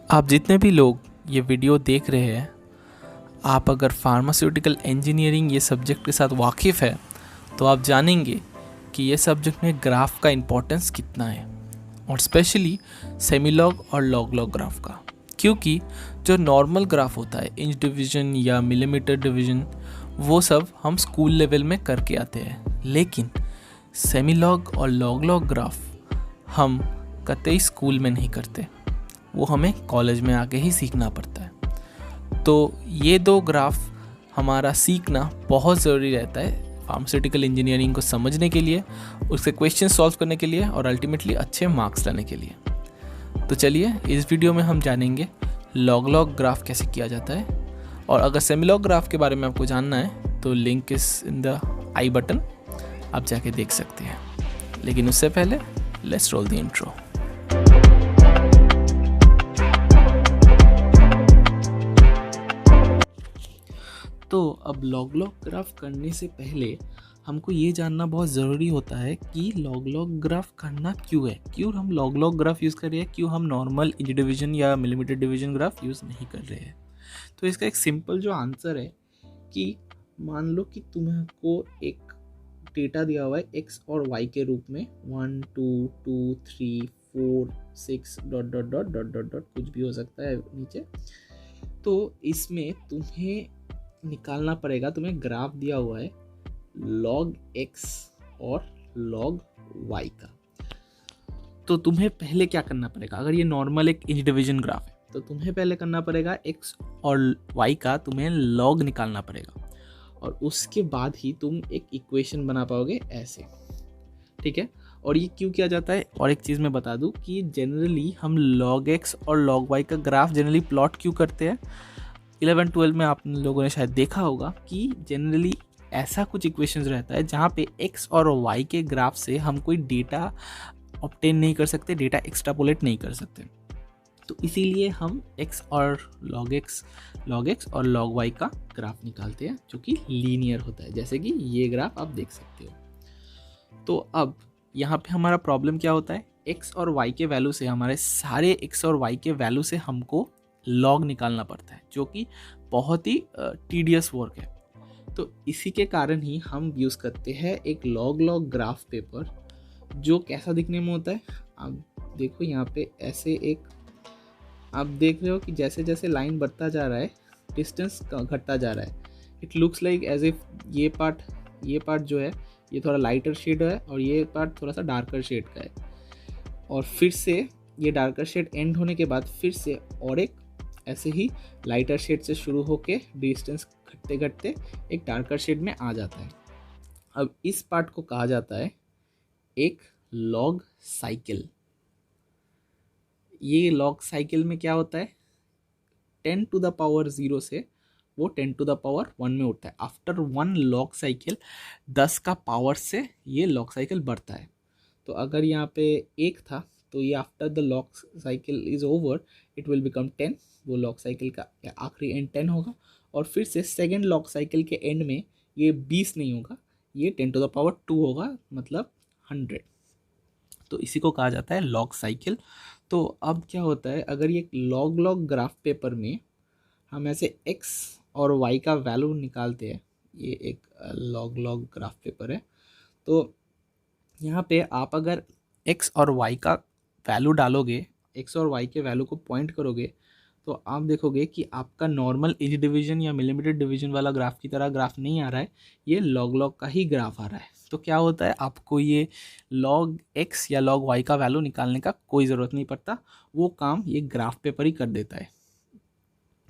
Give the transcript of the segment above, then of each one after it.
आप जितने भी लोग ये वीडियो देख रहे हैं, आप अगर फार्मास्यूटिकल इंजीनियरिंग ये सब्जेक्ट के साथ वाकिफ़ है तो आप जानेंगे कि ये सब्जेक्ट में ग्राफ का इम्पोर्टेंस कितना है, और स्पेशली सेमीलॉग और लॉग लॉग ग्राफ का। क्योंकि जो नॉर्मल ग्राफ होता है, इंच डिवीज़न या मिलीमीटर डिवीज़न, वो सब हम स्कूल लेवल में करके आते हैं, लेकिन सेमीलॉग और लॉग लॉग ग्राफ हम कतई स्कूल में नहीं करते, वो हमें कॉलेज में आके ही सीखना पड़ता है। तो ये दो ग्राफ हमारा सीखना बहुत ज़रूरी रहता है फार्मास्यूटिकल इंजीनियरिंग को समझने के लिए, उसके क्वेश्चन सॉल्व करने के लिए और अल्टीमेटली अच्छे मार्क्स लाने के लिए। तो चलिए इस वीडियो में हम जानेंगे लॉग लॉग ग्राफ कैसे किया जाता है, और अगर सेमीलॉग ग्राफ के बारे में आपको जानना है तो लिंक इस इन द आई बटन, आप जाके देख सकते हैं। लेकिन उससे पहले लेट्स रोल द इंट्रो। तो अब लॉग लॉग ग्राफ करने से पहले हमको ये जानना बहुत ज़रूरी होता है कि लॉग लॉग ग्राफ करना क्यों है, क्यों हम लॉग लॉग ग्राफ यूज़ कर रहे हैं, क्यों हम नॉर्मल इंच डिवीज़न या मिलीमीटर डिवीज़न ग्राफ यूज़ नहीं कर रहे हैं। तो इसका एक सिंपल जो आंसर है कि मान लो कि तुमको एक डेटा दिया हुआ है एक्स और वाई के रूप में, 1 2 2 3 4 6 dot dot dot dot dot dot कुछ भी हो सकता है नीचे। तो इसमें तुम्हें निकालना पड़ेगा, तुम्हें ग्राफ दिया हुआ है log x और log y का। तो तुम्हें पहले क्या करना पड़ेगा, अगर ये नॉर्मल एक इंच डिवीजन ग्राफ है तो तुम्हें पहले करना पड़ेगा x और y का तुम्हें log निकालना पड़ेगा, और उसके बाद ही तुम एक इक्वेशन बना पाओगे ऐसे, ठीक है। और ये क्यों किया जाता है, और एक चीज़ मैं बता दूं कि जनरली हम log x और log y का ग्राफ जनरली प्लॉट क्यों करते हैं। 11-12 में आप लोगों ने शायद देखा होगा कि जनरली ऐसा कुछ इक्वेशंस रहता है जहाँ पे x और y के ग्राफ से हम कोई डेटा ऑब्टेन नहीं कर सकते, डेटा एक्सट्रापोलेट नहीं कर सकते। तो इसीलिए हम x और log x और log y का ग्राफ निकालते हैं जो कि लीनियर होता है, जैसे कि ये ग्राफ आप देख सकते हो। तो अब यहाँ पे हमारा प्रॉब्लम क्या होता है, x और y के वैल्यू से, हमारे सारे x और y के वैल्यू से हमको लॉग निकालना पड़ता है, जो कि बहुत ही टीडियस वर्क है। तो इसी के कारण ही हम यूज़ करते हैं एक लॉग लॉग ग्राफ पेपर, जो कैसा दिखने में होता है। आप देखो यहाँ पे ऐसे एक, आप देख रहे हो कि जैसे जैसे लाइन बढ़ता जा रहा है डिस्टेंस घटता जा रहा है। It looks like as if ये पार्ट जो है ये थोड़ा लाइटर शेड है और ये पार्ट थोड़ा सा डार्कर शेड का है, और फिर से ये डार्कर शेड एंड होने के बाद फिर से और एक ऐसे ही लाइटर शेड से शुरू होके डिस्टेंस घटते घटते एक डार्कर शेड में आ जाता है। अब इस पार्ट को कहा जाता है एक लॉग साइकिल। ये लॉग साइकिल में क्या होता है, 10 टू द पावर 0 से वो 10 टू द पावर 1 में उठता है। आफ्टर 1 लॉग साइकिल 10 का पावर से ये लॉग साइकिल बढ़ता है। तो अगर यहाँ पे 1 था तो ये after the log cycle is over it will become 10, वो लॉग साइकिल का आखिरी एंड 10 होगा। और फिर से सेकेंड लॉग साइकिल के एंड में ये 20 नहीं होगा, ये 10 टू द पावर 2 होगा, मतलब 100। तो इसी को कहा जाता है लॉग साइकिल। तो अब क्या होता है, अगर ये लॉग लॉग ग्राफ पेपर में हम ऐसे x और y का वैल्यू निकालते हैं, ये एक लॉग लॉग ग्राफ पेपर है, तो यहाँ पे आप अगर x और y का वैल्यू डालोगे, x और y के वैल्यू को पॉइंट करोगे, तो आप देखोगे कि आपका नॉर्मल इंच डिवीजन या मिलीमीटर डिवीजन वाला ग्राफ की तरह ग्राफ नहीं आ रहा है, ये लॉग लॉग का ही ग्राफ आ रहा है। तो क्या होता है, आपको ये लॉग x या लॉग y का वैल्यू निकालने का कोई ज़रूरत नहीं पड़ता, वो काम ये ग्राफ पेपर ही कर देता है,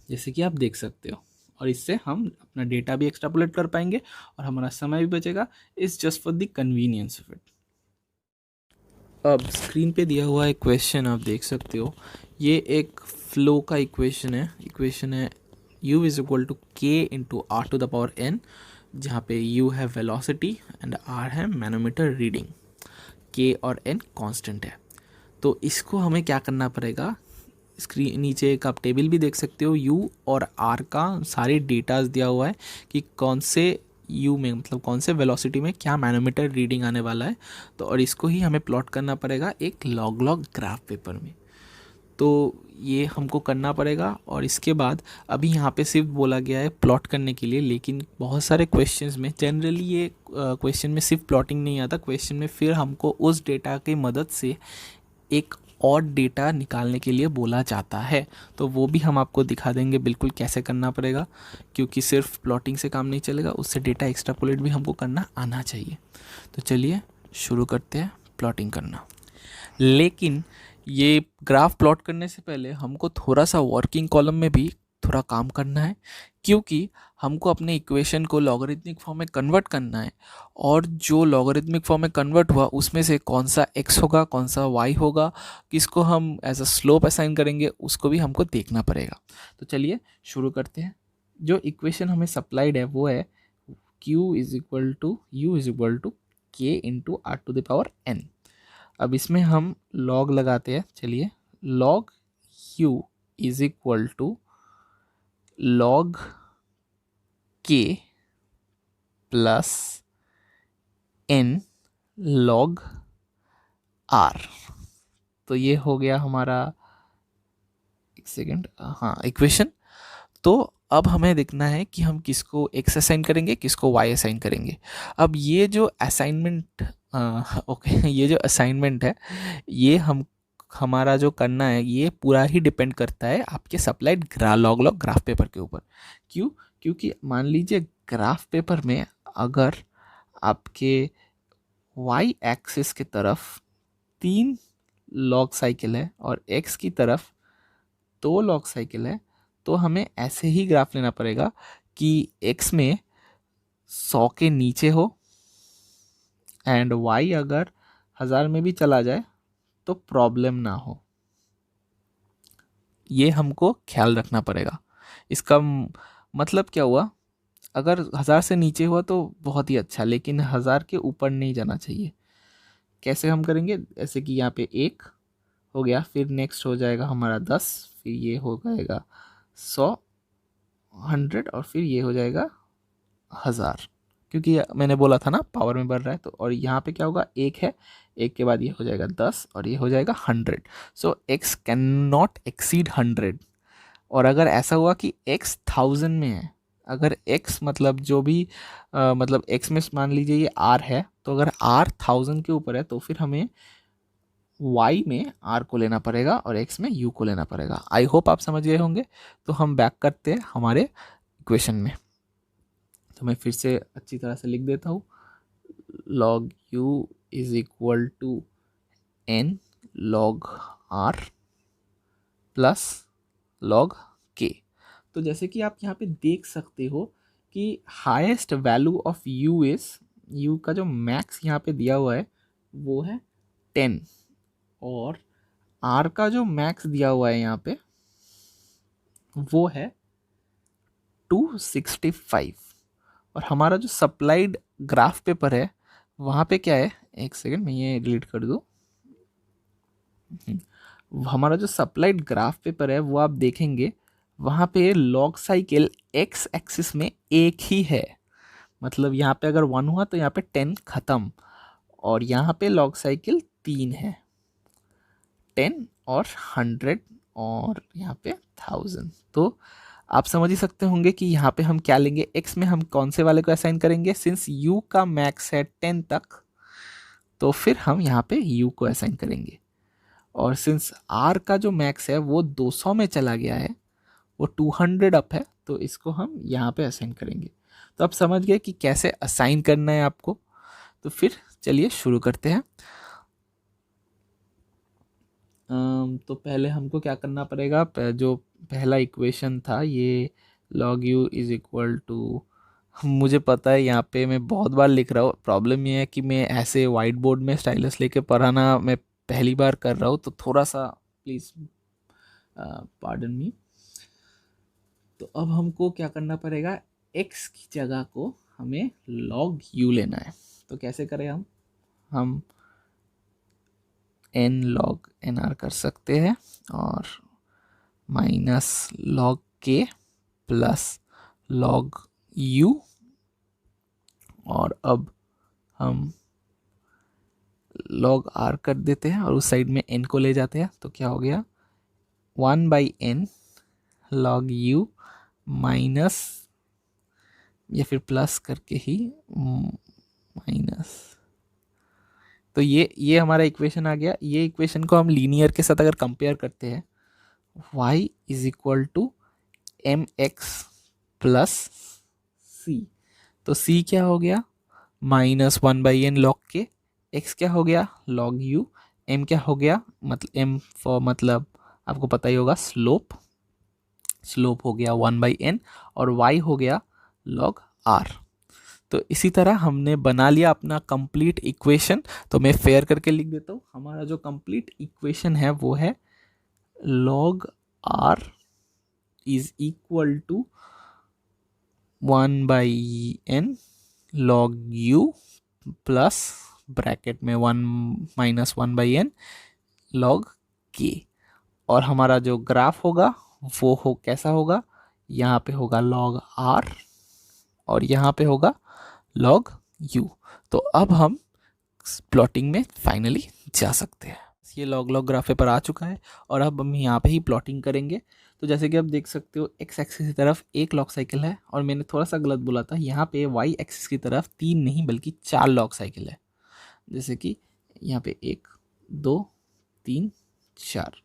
जैसे कि आप देख सकते हो। और इससे हम अपना डेटा भी एक्सट्रापोलेट कर पाएंगे और हमारा समय भी बचेगा। It's just for the convenience of it. अब स्क्रीन पे दिया हुआ एक क्वेश्चन आप देख सकते हो, ये एक फ्लो का इक्वेशन है u is equal to k into R to the power n, जहाँ पे u है वेलोसिटी एंड r है मैनोमीटर रीडिंग, k और n कांस्टेंट है। तो इसको हमें क्या करना पड़ेगा, स्क्रीन नीचे एक आप टेबल भी देख सकते हो, u और r का सारे डेटाज दिया हुआ है कि कौन से u में, मतलब कौन से वेलोसिटी में क्या मैनोमीटर रीडिंग आने वाला है। तो और इसको ही हमें प्लॉट करना पड़ेगा एक लॉग लॉग ग्राफ पेपर में। तो ये हमको करना पड़ेगा। और इसके बाद अभी यहाँ पे सिर्फ बोला गया है प्लॉट करने के लिए, लेकिन बहुत सारे क्वेश्चंस में जनरली ये क्वेश्चन में सिर्फ प्लॉटिंग नहीं आता, क्वेश्चन में फिर हमको उस डेटा की मदद से एक और डेटा निकालने के लिए बोला जाता है। तो वो भी हम आपको दिखा देंगे बिल्कुल कैसे करना पड़ेगा, क्योंकि सिर्फ प्लॉटिंग से काम नहीं चलेगा, उससे डेटा एक्स्ट्रापोलेट भी हमको करना आना चाहिए। तो चलिए शुरू करते हैं प्लॉटिंग करना। लेकिन ये ग्राफ प्लॉट करने से पहले हमको थोड़ा सा वर्किंग कॉलम में भी थोड़ा काम करना है, क्योंकि हमको अपने इक्वेशन को लॉगरिथमिक फॉर्म में कन्वर्ट करना है। और जो लॉगरिथमिक फॉर्म में कन्वर्ट हुआ उसमें से कौन सा x होगा, कौन सा y होगा, किसको हम एज अ स्लोप असाइन करेंगे, उसको भी हमको देखना पड़ेगा। तो चलिए शुरू करते हैं। जो इक्वेशन हमें सप्लाइड है वो है q is equal to U is equal to K into R to the power n। अब इसमें हम लॉग लगाते हैं। चलिए, log u is equal to log k plus n log r। तो ये हो गया हमारा, एक सेकेंड, हाँ, इक्वेशन। तो अब हमें देखना है कि हम किसको x असाइन करेंगे, किसको y असाइन करेंगे। अब ये जो असाइनमेंट ओके ये जो असाइनमेंट है, ये हमारा जो करना है ये पूरा ही डिपेंड करता है आपके सप्लाइड लॉग ग्राफ पेपर के ऊपर। क्यों? क्योंकि मान लीजिए ग्राफ पेपर में अगर आपके y एक्सिस की तरफ 3 लॉग साइकिल है और x की तरफ 2 लॉग साइकिल है, तो हमें ऐसे ही ग्राफ लेना पड़ेगा कि x में 100 के नीचे हो एंड y अगर 1000 में भी चला जाए तो प्रॉब्लम ना हो। ये हमको ख्याल रखना पड़ेगा। इसका मतलब क्या हुआ, अगर 1000 से नीचे हुआ तो बहुत ही अच्छा, लेकिन 1000 के ऊपर नहीं जाना चाहिए। कैसे हम करेंगे, ऐसे कि यहाँ पे 1 हो गया, फिर नेक्स्ट हो जाएगा हमारा 10, फिर ये हो जाएगा 100, 100 और फिर ये हो जाएगा 1000, क्योंकि मैंने बोला था ना पावर में बढ़ रहा है। तो और यहाँ पे क्या होगा, 1 है, 1 के बाद ये हो जाएगा 10 और ये हो जाएगा 100। सो x कैन नॉट एक्सीड 100। और अगर ऐसा हुआ कि x 1000 में है, अगर x मतलब जो भी मतलब x में मान लीजिए ये r है, तो अगर r 1000 के ऊपर है तो फिर हमें y में r को लेना पड़ेगा और x में u को लेना पड़ेगा। आई होप आप समझ गए होंगे। तो हम बैक करते हैं हमारे इक्वेशन में। तो मैं फिर से अच्छी तरह से लिख देता हूँ, log u is equal to n log r plus log k। तो जैसे कि आप यहाँ पे देख सकते हो कि highest value of u is, u का जो मैक्स यहाँ पे दिया हुआ है वो है 10 और r का जो मैक्स दिया हुआ है यहाँ पे वो है 265। और हमारा जो सप्लाइड ग्राफ पेपर है वहाँ पे क्या है, एक सेकेंड मैं ये डिलीट कर दूँ। हमारा जो सप्लाइड ग्राफ पेपर है वो आप देखेंगे वहाँ पे लॉग साइकिल एक्स एक्सिस में एक ही है। मतलब यहाँ पे अगर 1 हुआ तो यहाँ पे 10 खत्म, और यहाँ पे लॉग साइकिल 3 है, 10 और 100 और यहाँ पे 1000। तो आप समझ ही सकते होंगे कि यहाँ पे हम क्या लेंगे, x में हम कौन से वाले को असाइन करेंगे। सिंस u का मैक्स है 10 तक तो फिर हम यहाँ पे u को असाइन करेंगे, और सिंस r का जो मैक्स है वो 200 में चला गया है, वो 200 अप है, तो इसको हम यहाँ पे असाइन करेंगे। तो आप समझ गए कि कैसे असाइन करना है आपको। तो फिर चलिए शुरू करते हैं। तो पहले हमको क्या करना पड़ेगा, जो पहला इक्वेशन था ये log u is equal to, मुझे पता है यहाँ पे मैं बहुत बार लिख रहा हूँ। प्रॉब्लम ये है कि मैं ऐसे वाइट बोर्ड में स्टाइलस लेके पढ़ाना मैं पहली बार कर रहा हूँ, तो थोड़ा सा प्लीज़ पार्डन मी। तो अब हमको क्या करना पड़ेगा, x की जगह को हमें log u लेना है। तो कैसे करें हम n log nr कर सकते हैं और minus log k plus log u, और अब हम log r कर देते हैं और उस साइड में n को ले जाते हैं। तो क्या हो गया, 1/n log u माइनस या फिर प्लस करके ही माइनस। तो ये हमारा इक्वेशन आ गया। ये इक्वेशन को हम लीनियर के साथ अगर कंपेयर करते हैं, y is equal to M X plus C, तो c क्या हो गया -1/n log k, x क्या हो गया log u, m क्या हो गया मतलब m फॉर मतलब आपको पता ही होगा स्लोप, स्लोप हो गया 1/n, और y हो गया log r। तो इसी तरह हमने बना लिया अपना कंप्लीट इक्वेशन। तो मैं फेयर करके लिख देता हूँ, हमारा जो कंप्लीट इक्वेशन है वो है log r is equal to 1/n log u plus bracket में 1 - 1/n log k। और हमारा जो ग्राफ होगा वो कैसा होगा, यहाँ पे होगा log r और यहाँ पे होगा log u। तो अब हम प्लॉटिंग में फाइनली जा सकते हैं। ये log ग्राफ पर आ चुका है और अब हम यहाँ पे ही प्लॉटिंग करेंगे। तो जैसे कि आप देख सकते हो x एक्सिस की तरफ एक लॉग साइकिल है, और मैंने थोड़ा सा गलत बोला था, यहाँ पे y एक्सिस की तरफ 3 नहीं बल्कि 4 लॉग साइकिल है। जैसे कि यहाँ पे 1 2 3 4।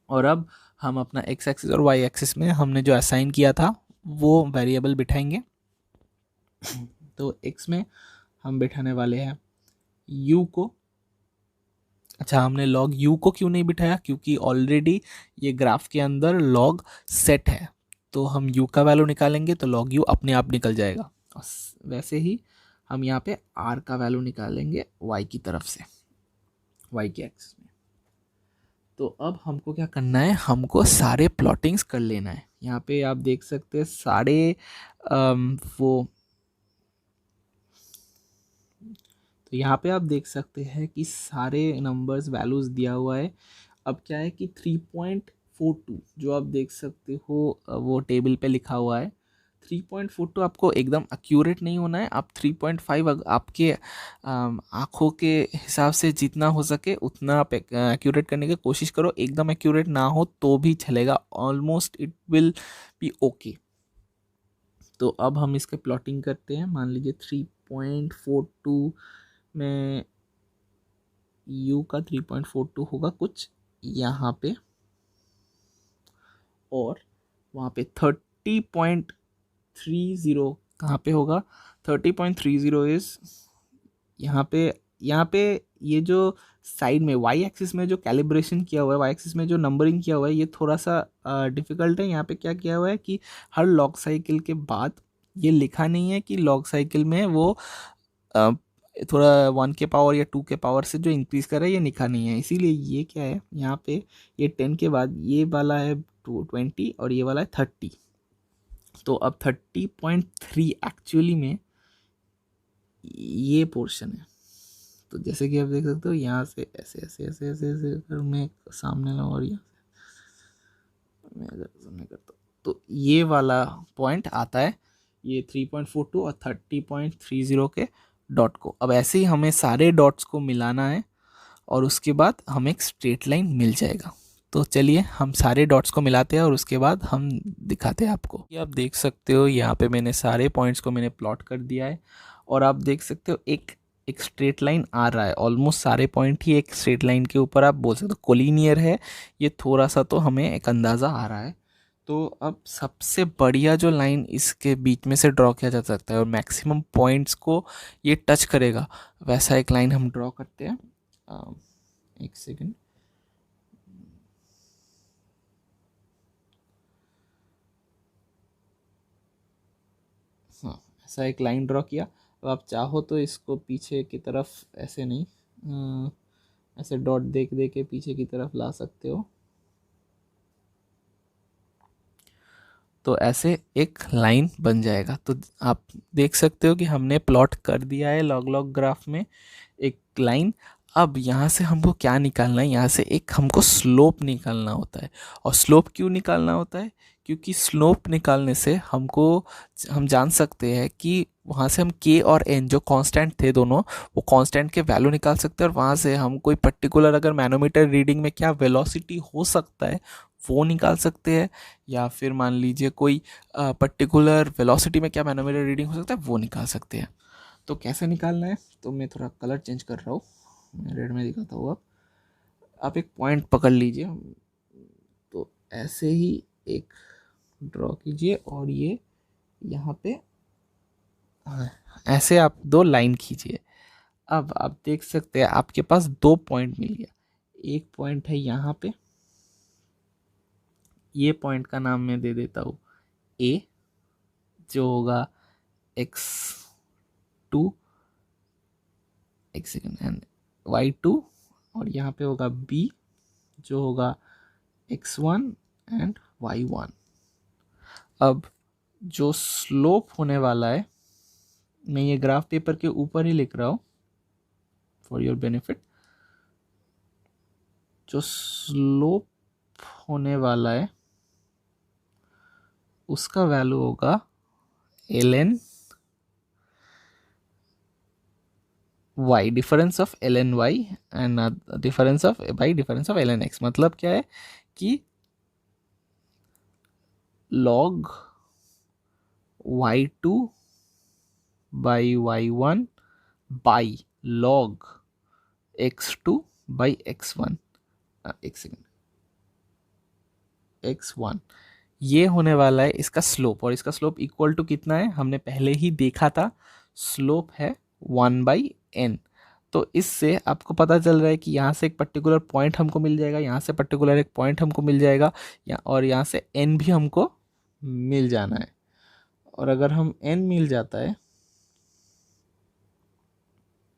और अब हम अपना x एक्सिस और y एक्सिस में हमने जो असाइन किया था वो वेरिएबल बिठाएंगे। तो x में हम बिठाने वाले हैं u को। अच्छा, हमने log u को क्यों नहीं बिठाया, क्योंकि ऑलरेडी ये ग्राफ के अंदर log सेट है। तो हम u का वैल्यू निकालेंगे तो log u अपने आप निकल जाएगा। वैसे ही हम यहाँ पे r का वैल्यू निकालेंगे y की तरफ से, y के एक्सिस में। तो अब हमको क्या करना है, हमको सारे प्लॉटिंग्स कर लेना है। यहाँ पे आप देख सकते हैं सारे वो, तो यहाँ पे आप देख सकते हैं कि सारे नंबर्स वैल्यूज दिया हुआ है। अब क्या है कि 3.42 जो आप देख सकते हो वो टेबल पे लिखा हुआ है। 3.42 आपको एकदम एक्यूरेट नहीं होना है। आप 3.5 आपके आँखों के हिसाब से जितना हो सके उतना आप एक्यूरेट करने की कोशिश करो। एकदम एक्यूरेट ना हो तो भी चलेगा, almost it will be okay. तो अब हम इसके प्लॉटिंग करते हैं। मान लीजिए 3.42 में u का 3.42 होगा कुछ यहाँ पे, और वहाँ पे 30.30 कहाँ पे होगा, 30.30 इज यहाँ पे ये जो साइड में y एक्सिस में जो कैलिब्रेशन किया हुआ है, y एक्सिस में जो नंबरिंग किया हुआ है, ये थोड़ा सा डिफ़िकल्ट है। यहाँ पे क्या किया हुआ है कि हर लॉग साइकिल के बाद ये लिखा नहीं है कि लॉग साइकिल में वो थोड़ा 1 के पावर या 2 के पावर से जो इंक्रीज कर रहा है ये लिखा नहीं है। इसीलिए ये क्या है, यहाँ पे ये 10 के बाद ये वाला है 20 और ये वाला है 30। तो अब 30.3 एक्चुअली में ये पोर्शन है। तो जैसे कि आप देख सकते हो यहाँ से ऐसे ऐसे ऐसे ऐसे ऐसे अगर मैं सामने लाऊं और यहाँ से मैं अगर सामने करता हूँ तो ये वाला पॉइंट आता है, ये 3.42 और 30.30 के डॉट को। अब ऐसे ही हमें सारे डॉट्स को मिलाना है और उसके बाद हमें एक स्ट्रेट लाइन मिल जाएगा। तो चलिए हम सारे डॉट्स को मिलाते हैं और उसके बाद हम दिखाते हैं आपको। ये आप देख सकते हो यहाँ पे मैंने सारे पॉइंट्स को मैंने प्लॉट कर दिया है, और आप देख सकते हो एक स्ट्रेट लाइन आ रहा है। ऑलमोस्ट सारे पॉइंट ही एक स्ट्रेट लाइन के ऊपर आप बोल सकते हो कोलिनियर है। ये थोड़ा सा तो हमें एक अंदाज़ा आ रहा है। तो अब सबसे बढ़िया जो लाइन इसके बीच में से ड्रॉ किया जा सकता है और मैक्सिमम पॉइंट्स को ये टच करेगा, वैसा एक लाइन हम ड्रॉ करते हैं। एक सेकेंड, हाँ ऐसा एक लाइन ड्रॉ किया। अब आप चाहो तो इसको पीछे की तरफ ऐसे नहीं, ऐसे डॉट देख दे के पीछे की तरफ ला सकते हो। तो ऐसे एक लाइन बन जाएगा। तो आप देख सकते हो कि हमने प्लॉट कर दिया है लॉग ग्राफ में एक लाइन। अब यहाँ से हमको क्या निकालना है, यहाँ से एक हमको स्लोप निकालना होता है। और स्लोप क्यों निकालना होता है, क्योंकि स्लोप निकालने से हम जान सकते हैं कि वहाँ से हम के और एन जो कांस्टेंट थे दोनों, वो कांस्टेंट के वैल्यू निकाल सकते हैं, और वहाँ से हम कोई पर्टिकुलर अगर मैनोमीटर रीडिंग में क्या वेलोसिटी हो सकता है वो निकाल सकते हैं, या फिर मान लीजिए कोई पर्टिकुलर वेलोसिटी में क्या मैनोमीटर रीडिंग हो सकता है वो निकाल सकते हैं। तो कैसे निकालना है, तो मैं थोड़ा कलर चेंज कर रहा हूँ, मैं रेड में दिखाता हूँ। आप एक पॉइंट पकड़ लीजिए, तो ऐसे ही एक ड्रॉ कीजिए, और ये यहाँ पे ऐसे आप 2 लाइन खींचिए। अब आप देख सकते हैं आपके पास 2 पॉइंट मिल गया। एक पॉइंट है यहाँ पे, ये पॉइंट का नाम मैं दे देता हूँ ए, जो होगा x2, एक सेकेंड, एंड y2, और यहाँ पे होगा b, जो होगा x1 एंड y1। अब जो स्लोप होने वाला है, मैं ये ग्राफ पेपर के ऊपर ही लिख रहा हूँ फॉर योर बेनिफिट। जो स्लोप होने वाला है उसका वैल्यू होगा ln y, difference of ln y and difference of ln x। मतलब क्या है कि log y2 by y1 by log x2 by x1, एक सेकेंड, x1, ये होने वाला है इसका स्लोप। और इसका स्लोप इक्वल टू कितना है, हमने पहले ही देखा था, स्लोप है 1/n। तो इससे आपको पता चल रहा है कि यहाँ से एक पर्टिकुलर पॉइंट हमको मिल जाएगा, यहाँ से पर्टिकुलर एक पॉइंट हमको मिल जाएगा, और यहाँ से n भी हमको मिल जाना है। और अगर हम n मिल जाता है,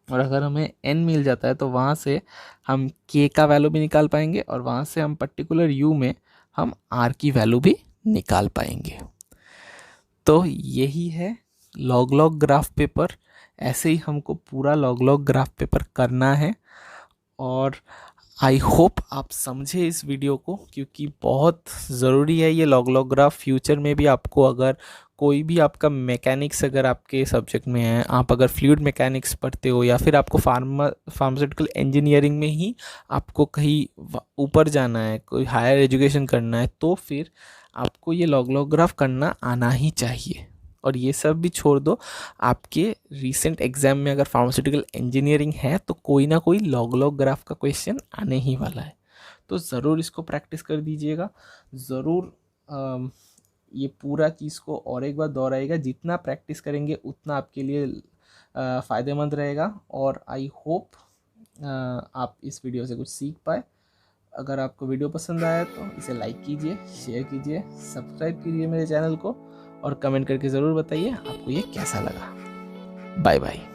और अगर हमें n मिल जाता है, तो वहाँ से हम k का वैल्यू भी निकाल पाएंगे, और वहाँ से हम पर्टिकुलर u में हम r की वैल्यू भी निकाल पाएंगे। तो यही है लॉग लॉग ग्राफ पेपर। ऐसे ही हमको पूरा लॉग लॉग ग्राफ पेपर करना है, और आई होप आप समझे इस वीडियो को, क्योंकि बहुत ज़रूरी है ये लॉग लॉग ग्राफ। फ्यूचर में भी आपको अगर कोई भी आपका मैकेनिक्स अगर आपके सब्जेक्ट में है, आप अगर फ्लूइड मैकेनिक्स पढ़ते हो, या फिर आपको फार्मास्यूटिकल इंजीनियरिंग में ही आपको कहीं ऊपर जाना है, कोई हायर एजुकेशन करना है, तो फिर आपको ये लॉग लॉग ग्राफ करना आना ही चाहिए। और ये सब भी छोड़ दो, आपके रीसेंट एग्जाम में अगर फार्मास्यूटिकल इंजीनियरिंग है तो कोई ना कोई लॉग लॉग ग्राफ का क्वेश्चन आने ही वाला है। तो ज़रूर इसको प्रैक्टिस कर दीजिएगा, ज़रूर ये पूरा चीज़ को और एक बार दोहराइएगा। जितना प्रैक्टिस करेंगे उतना आपके लिए फ़ायदेमंद रहेगा। और आई होप आप इस वीडियो से कुछ सीख पाए। अगर आपको वीडियो पसंद आया तो इसे लाइक कीजिए, शेयर कीजिए, सब्सक्राइब कीजिए मेरे चैनल को, और कमेंट करके ज़रूर बताइए आपको ये कैसा लगा। Bye bye.